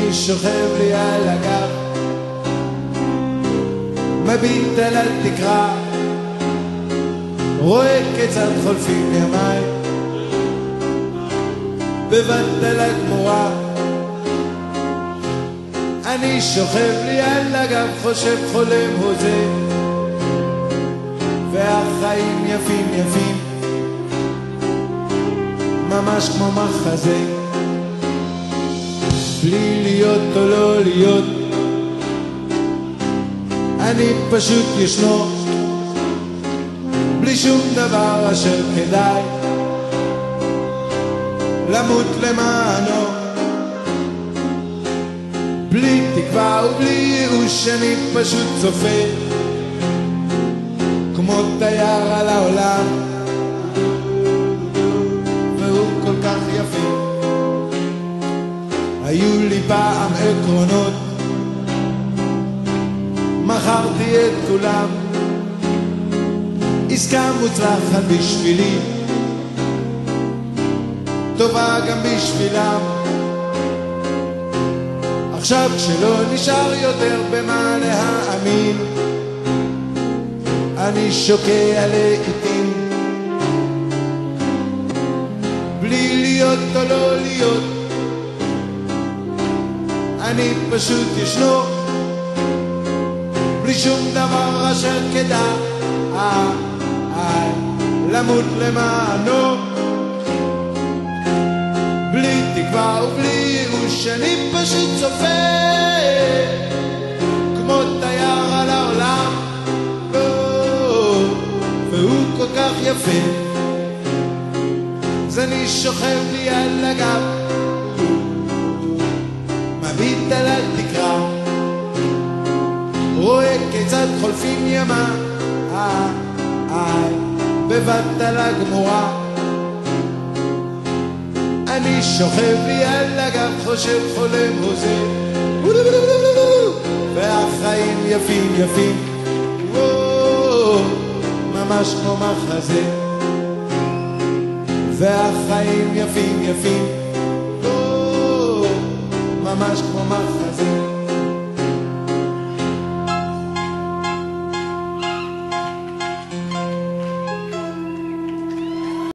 אני שוכב לי על הגב, מביט על התקרה, רואה כיצד חולפים ימיי בבת על הגמורה. אני שוכב לי על הגב, חושב חולם הוזה, והחיים יפים יפים ממש כמו מחזה. בלי להיות או לא להיות, אני פשוט ישנו, בלי שום דבר אשר כדאי למות למענו. בלי תקווה ובלי ייאוש, אני פשוט צופה כמו תייר על העולם, והוא כל כך יפה. היו לי פעם עקרונות, מכרתי את כולם, עסקה מוצלחת בשבילי, טובה גם בשבילם. עכשיו כשלא נשאר יותר במה להאמין, אני שוקע לעתים, בלי להיות או לא להיות, אני פשוט ישנו, בלי שום דבר אשר כדאי למות למענו. בלי תקווה ובלי ייאוש, אני פשוט צופה כמו תייר על העולם, והוא כל כך יפה. אז אני שוכב לי על הגב, מביט על התקרה, רואה כיצד חולפים ימה בבת על הגמורה. אני שוכב לי על הגב, חושב חולם הוזה, והחיים יפים יפים ממש כמו מחזה. והחיים יפים יפים ממש כמו מחזה.